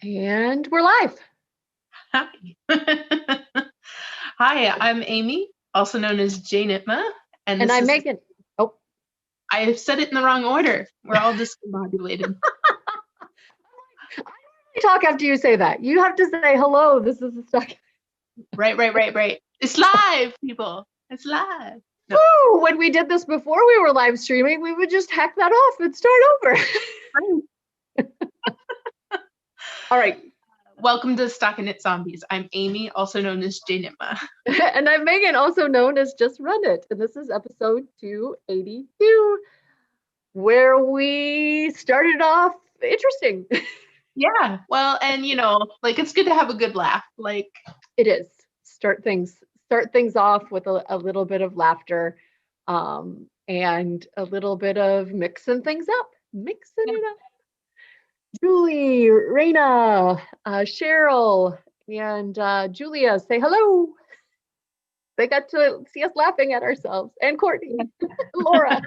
And we're live. Hi. Hi, I'm Amy, also known as Janitma, and And this I'm is, Megan. Oh, I have said it in the wrong order. We're all discombobulated. I talk after you say that. You have to say hello. This is the stuck. Right. It's live, people. It's live. No. Woo! When we did this before we were live streaming, we would just hack that off and start over. All right. Welcome to StockinetteZombies. I'm Amy, also known as Janitma. And I'm Megan, also known as Just Run It. And this is episode 282, where we started off interesting. Yeah, well, and it's good to have a good laugh. It is. Start things off with a little bit of laughter, and a little bit of mixing things up. Mixing yeah. it up. Julie, Raina, Cheryl, and Julia, say hello. They got to see us laughing at ourselves. And Courtney, Laura.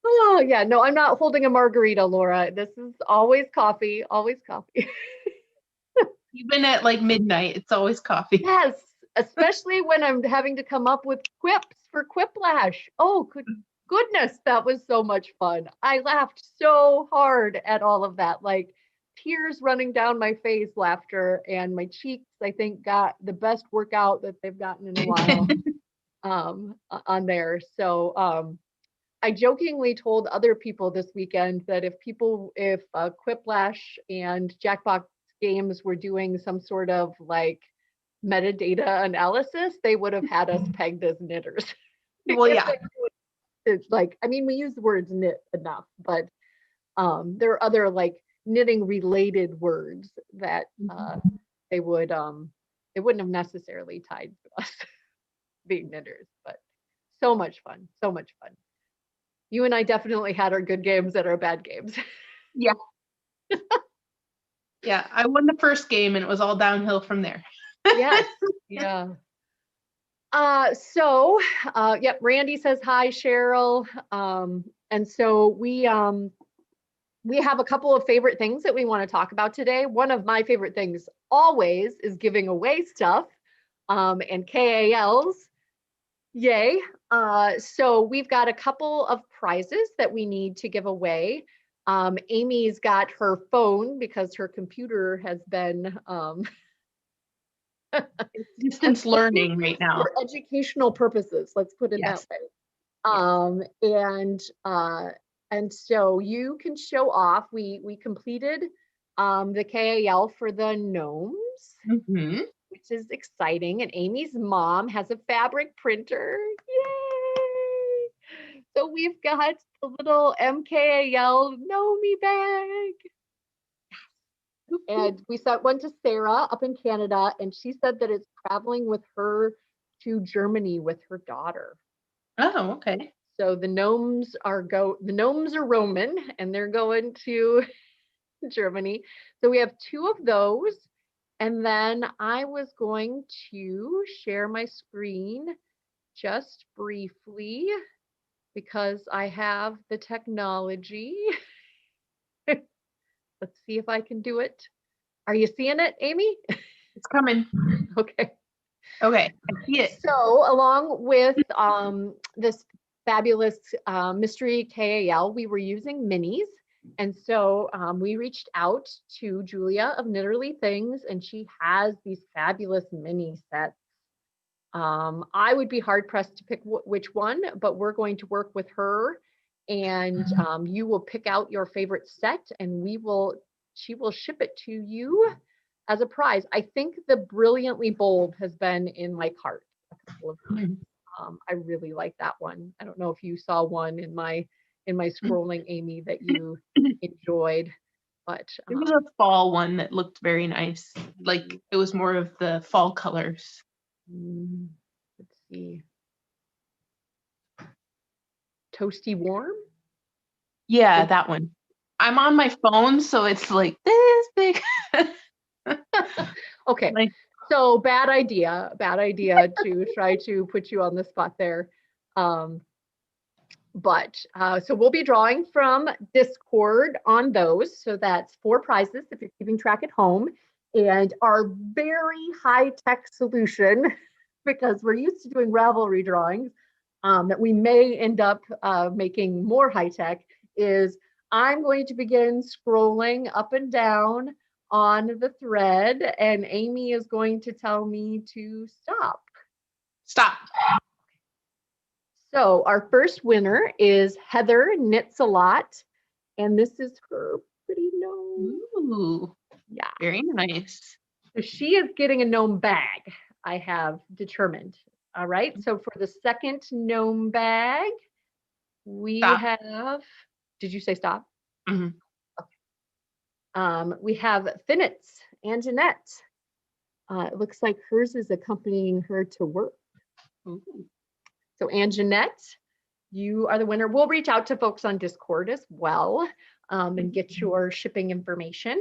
Oh, yeah, no, I'm not holding a margarita, Laura. This is always coffee, always coffee. Even at midnight, it's always coffee. Yes, especially when I'm having to come up with quips for Quiplash. Oh, goodness, that was so much fun. I laughed so hard at all of that, like tears running down my face, laughter, and my cheeks, I think, got the best workout that they've gotten in a while on there. So I jokingly told other people this weekend that if Quiplash and Jackbox Games were doing some sort of metadata analysis, they would have had us pegged as knitters. Well, yeah. It's we use the words knit enough, but there are other knitting related words that they wouldn't have necessarily tied to us being knitters, but so much fun. You and I definitely had our good games and our bad games. Yeah. Yeah, I won the first game and it was all downhill from there. Yes. Yeah. Yep, Randy says hi, Cheryl. And so we have a couple of favorite things that we want to talk about today. One of my favorite things always is giving away stuff, and KALs. Yay. So we've got a couple of prizes that we need to give away. Amy's got her phone because her computer has been distance learning right now for educational purposes. Let's put it that way. And so you can show off. We completed the KAL for the gnomes, which is exciting. And Amy's mom has a fabric printer. Yay! So we've got the little MKAL Gnome bag. And we sent one to Sarah up in Canada, and she said that it's traveling with her to Germany with her daughter. Oh, okay. So the gnomes are Roman, and they're going to Germany. So we have two of those. And then I was going to share my screen just briefly because I have the technology. Let's see if I can do it. Are you seeing it, Amy? It's coming. Okay. Okay, I see it. So along with this fabulous mystery KAL, we were using minis. And so we reached out to Julia of Knitterly Things, and she has these fabulous mini sets. I would be hard pressed to pick which one, but we're going to work with her, and you will pick out your favorite set, and she will ship it to you as a prize. I think the Brilliantly Bold has been in my cart a couple of times. I really like that one. I don't know if you saw one in my scrolling, Amy, that you enjoyed, but it was a fall one that looked very nice. Like it was more of the fall colors. Let's see. Toasty Warm? Yeah, that one. I'm on my phone, so it's like this big. Okay. So bad idea to try to put you on the spot there. But so we'll be drawing from Discord on those. So that's 4 prizes if you're keeping track at home. And our very high-tech solution, because we're used to doing Ravelry drawings, that we may end up making more high-tech, is I'm going to begin scrolling up and down on the thread, and Amy is going to tell me to stop. Stop. So our first winner is Heather Knits a Lot, and this is her pretty gnome. Ooh, yeah, very nice. So she is getting a gnome bag, I have determined. All right, so for the second gnome bag, we have, did you say stop? Mm-hmm. Okay. We have Finitz and Jeanette. It looks like hers is accompanying her to work. Ooh. So Anjanette, you are the winner. We'll reach out to folks on Discord as well and get your shipping information.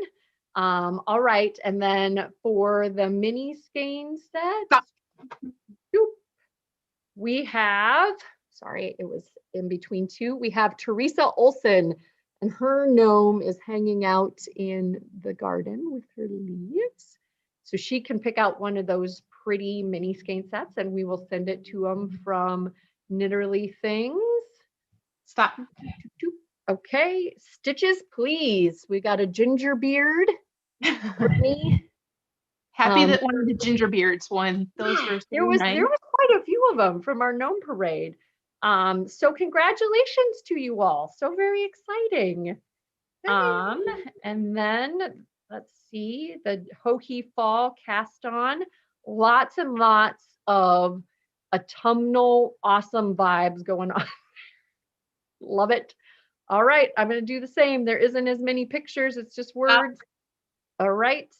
All right, and then for the mini skein set, we have, sorry, it was in between two. We have Teresa Olson, and her gnome is hanging out in the garden with her leaves. So she can pick out one of those pretty mini skein sets, and we will send it to them from Knitterly Things. Stop. Okay, stitches, please. We got a ginger beard. Brittany. Happy that one of the ginger beards won. Those were so there was nice. quite a few of them from our gnome parade. So congratulations to you all. So very exciting. And then let's see, the Hohi Fall cast on. Lots and lots of autumnal awesome vibes going on. Love it. All right, I'm going to do the same. There isn't as many pictures, it's just words. All right,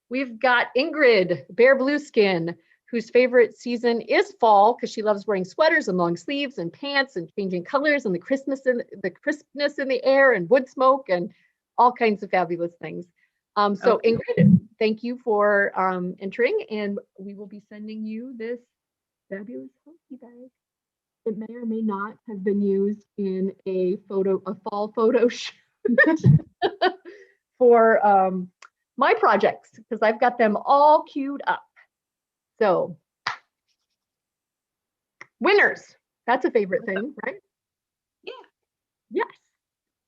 we've got Ingrid, Bare Blueskin, whose favorite season is fall because she loves wearing sweaters and long sleeves and pants and changing colors and the crispness in the air and wood smoke and all kinds of fabulous things. So Ingrid, thank you for entering, and we will be sending you this fabulous Hoki bag. It may or may not have been used in a fall photo shoot for my projects, because I've got them all queued up. So winners, that's a favorite thing, right? Yeah. Yes.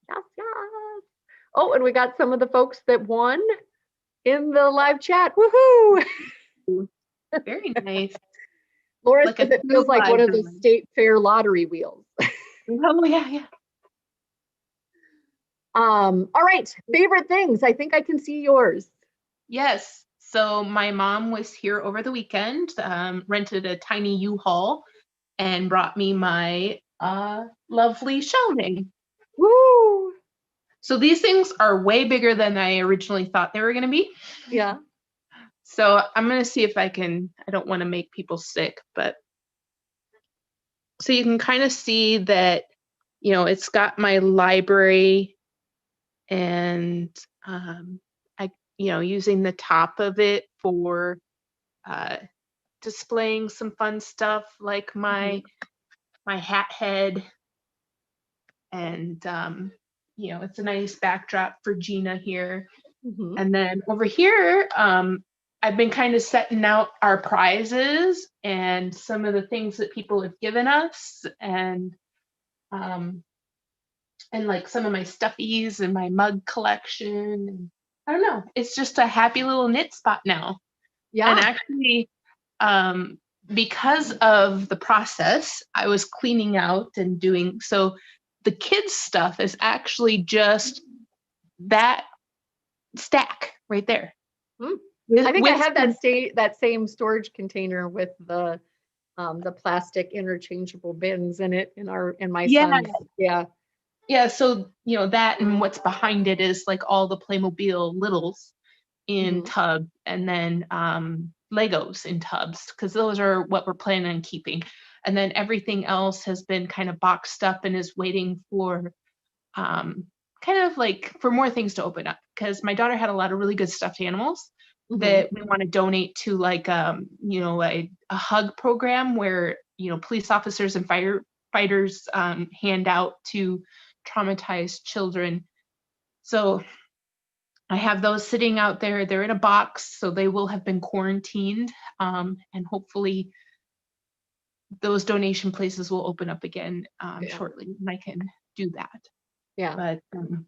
Yes, yes. Oh, and we got some of the folks that won in the live chat. Woohoo! Very nice. Laura says it feels like one of the state fair lottery wheels. Oh, yeah. All right, favorite things. I think I can see yours. Yes. So my mom was here over the weekend, rented a tiny U-Haul, and brought me my lovely shelving. Woo! So these things are way bigger than I originally thought they were going to be. Yeah. So I'm going to see if I don't want to make people sick, but so you can kind of see that, it's got my library and using the top of it for displaying some fun stuff like my hat head, and it's a nice backdrop for Gina here. And then over here, I've been kind of setting out our prizes and some of the things that people have given us, and like some of my stuffies and my mug collection. And I don't know, it's just a happy little knit spot now. Yeah. And actually, because of the process, I was cleaning out and doing, so the kids' stuff is actually just that stack right there. I think I have that same storage container with the plastic interchangeable bins in it in my son's. Yeah, so that, and what's behind it is like all the Playmobil littles in tub, and then Legos in tubs, because those are what we're planning on keeping. And then everything else has been kind of boxed up and is waiting for kind of like for more things to open up, because my daughter had a lot of really good stuffed animals that we want to donate to, like a hug program where police officers and firefighters fighters hand out to traumatized children. So I have those sitting out there. They're in a box, so they will have been quarantined, and hopefully those donation places will open up again shortly, and I can do that. Yeah. But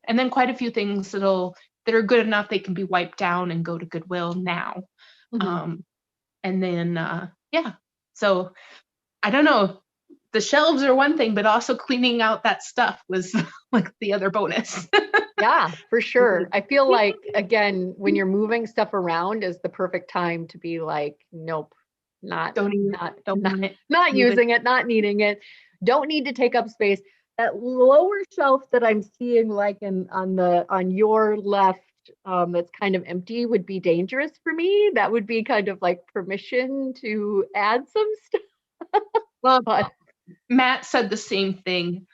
and then quite a few things that are good enough they can be wiped down and go to Goodwill now. Mhm. And then yeah, so I don't know. The shelves are one thing, but also cleaning out that stuff was like the other bonus. Yeah, for sure. I feel like, again, when you're moving stuff around is the perfect time to be like, nope, not Don't want it. not Move it. using it, not needing it. Don't need to take up space. That lower shelf that I'm seeing, like on your left, that's kind of empty, would be dangerous for me. That would be kind of like permission to add some stuff. Well, But Matt said the same thing.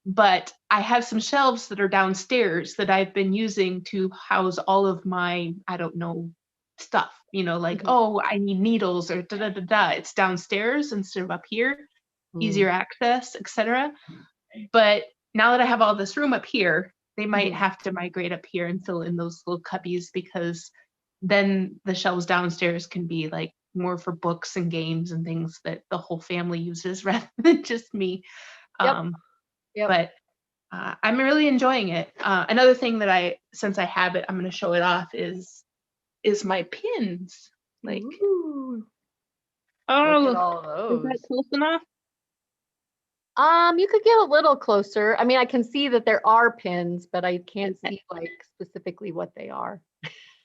But I have some shelves that are downstairs that I've been using to house all of my, I don't know, stuff, like, Mhm. oh, I need needles or da da da da. It's downstairs instead of up here, easier access, etc. But now that I have all this room up here, they might Mhm. have to migrate up here and fill in those little cubbies, because then the shelves downstairs can be like more for books and games and things that the whole family uses rather than just me. Yep. Yep. But I'm really enjoying it. Another thing that since I have it, I'm going to show it off is my pins. Like, Ooh, look at oh, all is that those. close enough? You could get a little closer. I mean, I can see that there are pins, but I can't see like specifically what they are.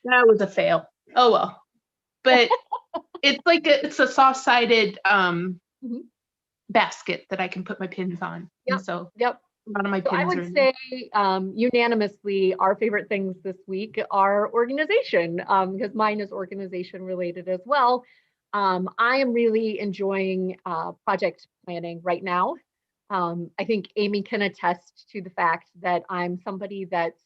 That was a fail. Oh well. But it's like it's a soft-sided Mhm. basket that I can put my pins on. Yep. And so Yep. a lot of my So I pins are would in there. say unanimously our favorite things this week are organization, because mine is organization related as well. I am really enjoying project planning right now. I think Amy can attest to the fact that I'm somebody that's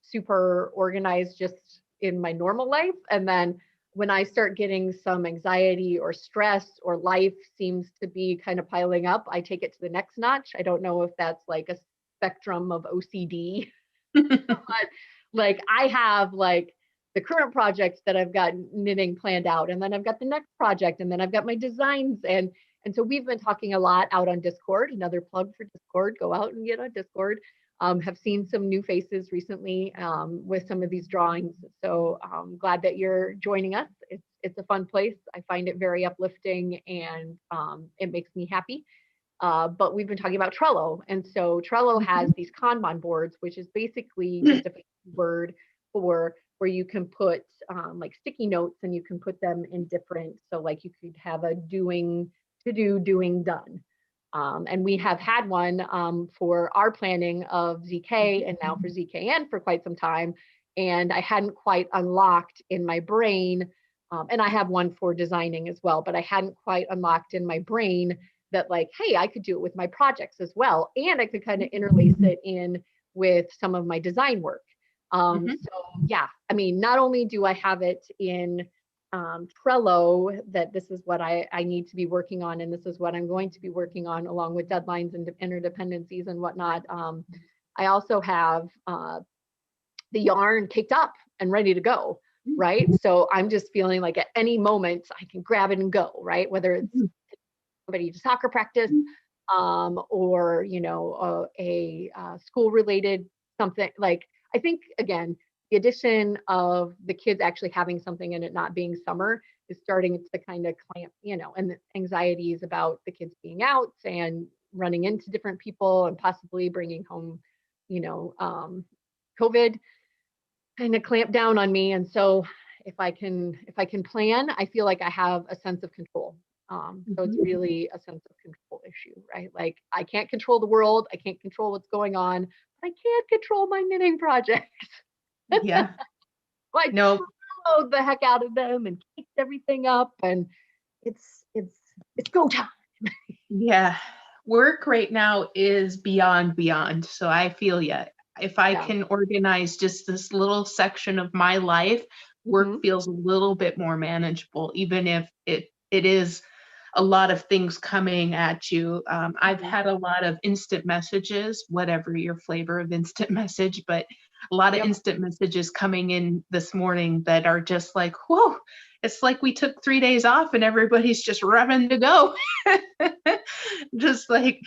super organized just in my normal life. And then when I start getting some anxiety or stress or life seems to be kind of piling up, I take it to the next notch. I don't know if that's like a spectrum of OCD, but like I have like the current project that I've got knitting planned out, and then I've got the next project, and then I've got my designs, and so we've been talking a lot out on Discord. Another plug for Discord: go out and get on Discord. Have seen some new faces recently with some of these drawings, so glad that you're joining us. It's a fun place. I find it very uplifting, and it makes me happy. But we've been talking about Trello. And so Trello has these Kanban boards, which is basically just a word for where you can put like sticky notes, and you can put them in different, so like you could have a doing, to do, doing, done. And we have had one for our planning of ZK and now for ZKN for quite some time. And I hadn't quite unlocked in my brain, and I have one for designing as well, but I hadn't quite unlocked in my brain that like, hey, I could do it with my projects as well. And I could kind of interlace it in with some of my design work. So yeah, I mean, not only do I have it in Trello, that this is what I need to be working on, and this is what I'm going to be working on along with deadlines and interdependencies and whatnot. I also have the yarn kicked up and ready to go, right? So I'm just feeling like at any moment I can grab it and go, right? Whether it's somebody to soccer practice, or a school related something. Like, I think again, the addition of the kids actually having something and it not being summer is starting to kind of clamp, and the anxieties about the kids being out and running into different people and possibly bringing home, COVID kind of clamp down on me. And so if I can plan, I feel like I have a sense of control. So it's really a sense of control issue, right? Like I can't control the world, I can't control what's going on, but I can't control my knitting projects. Yeah. Like No. load the heck out of them and kick everything up, and it's go time. Yeah. Work right now is beyond. So I feel ya. If I Yeah. can organize just this little section of my life, work feels a little bit more manageable, even if it is a lot of things coming at you. I've had a lot of instant messages, whatever your flavor of instant message, but a lot of Yep. instant messages coming in this morning that are just like, whoa, it's like we took 3 days off and everybody's just revving to go. Just like,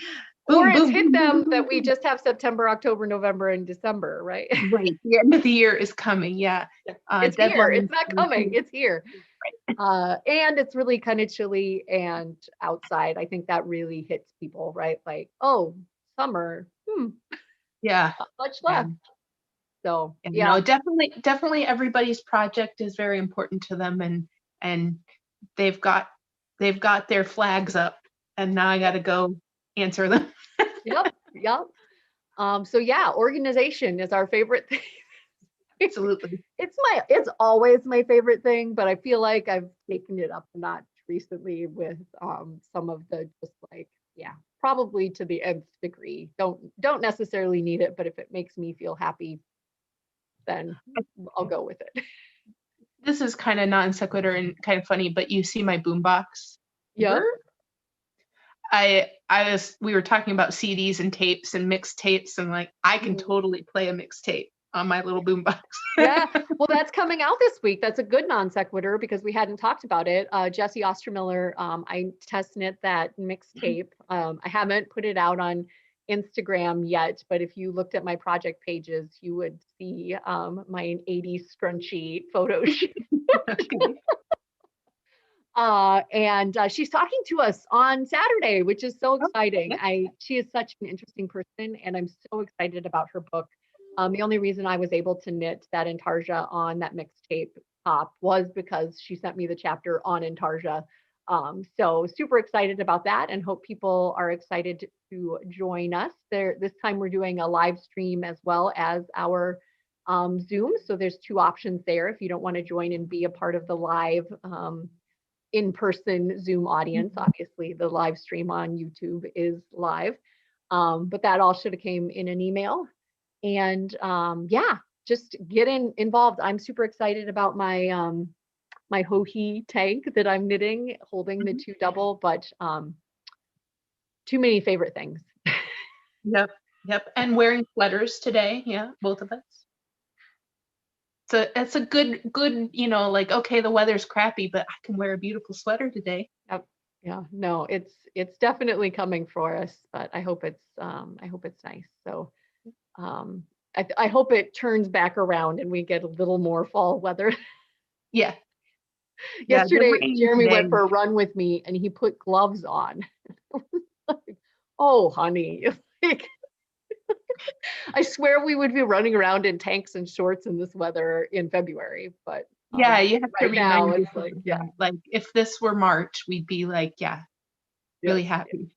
Or boom, it's boom, hit boom, them boom, that we boom. just have September, October, November, and December, right? Right. The end of the year is coming. Yeah. It's here. Deadline. It's not coming. It's here. And it's really kind of chilly and outside. I think that really hits people, right? Like, oh, summer. Yeah. Not much Yeah. left. So And yeah. no, definitely everybody's project is very important to them, and they've got their flags up, and now I got to go answer them. Yep. Yep. So yeah, organization is our favorite thing. Absolutely. It's always my favorite thing, but I feel like I've taken it up a notch recently with some of the just like, yeah, probably to the nth degree. Don't necessarily need it, but if it makes me feel happy, then I'll go with it. This is kind of non sequitur and kind of funny, but you see my boombox Yeah. here? We were talking about CDs and tapes and mixed tapes, and like I can totally play a mixtape on my little boombox. Yeah, well, that's coming out this week. That's a good non sequitur because we hadn't talked about it. Jesse Ostermiller, I test knit that mixtape. I haven't put it out on Instagram yet, but if you looked at my project pages, you would see my 80s scrunchy photo shoot. Okay. And she's talking to us on Saturday, which is so exciting. Okay. She is such an interesting person, and I'm so excited about her book. The only reason I was able to knit that intarsia on that mixtape top was because she sent me the chapter on intarsia. So super excited about that, and hope people are excited to join us there. This time we're doing a live stream as well as our Zoom. So there's two options there. If you don't want to join and be a part of the live in-person Zoom audience. Obviously, the live stream on YouTube is live, but that all should have came in an email. And yeah, just get involved. I'm super excited about my my Hohi tank that I'm knitting, holding the 2 double, but too many favorite things. Yep. And wearing sweaters today. Yeah, both of us. So it's a good, like, okay, the weather's crappy, but I can wear a beautiful sweater today. Yep. Yeah, no, it's definitely coming for us, but I hope it's nice. So I hope it turns back around and we get a little more fall weather. Yeah. Yeah, the Yesterday, rain Jeremy today. went for a run with me and he put gloves on. Like, oh, honey. Like, I swear we would be running around in tanks and shorts in this weather in February, but Yeah, you have to right now remind it's yourself like, of yeah. that. Like if this were March, we'd be like, yeah, Yep. really happy.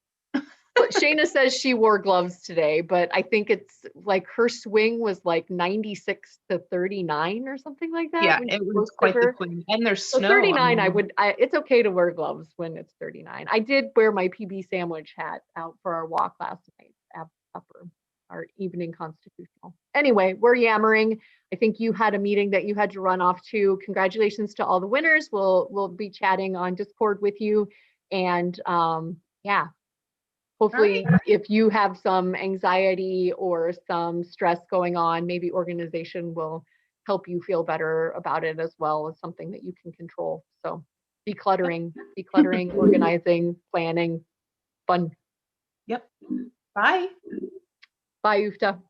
But Shayna says she wore gloves today, but I think it's like her swing was like 96 to 39 or something like that Yeah, when it she was posted quite the her. swing. And there's So snow. 39, it's okay to wear gloves when it's 39. I did wear my PB sandwich hat out for our walk last night after our evening constitutional. Anyway, we're yammering. I think you had a meeting that you had to run off to. Congratulations to all the winners. We'll be chatting on Discord with you. And yeah, hopefully if you have some anxiety or some stress going on, maybe organization will help you feel better about it as well as something that you can control. So decluttering, organizing, planning, fun. Yep. Bye. Bye, Ufta.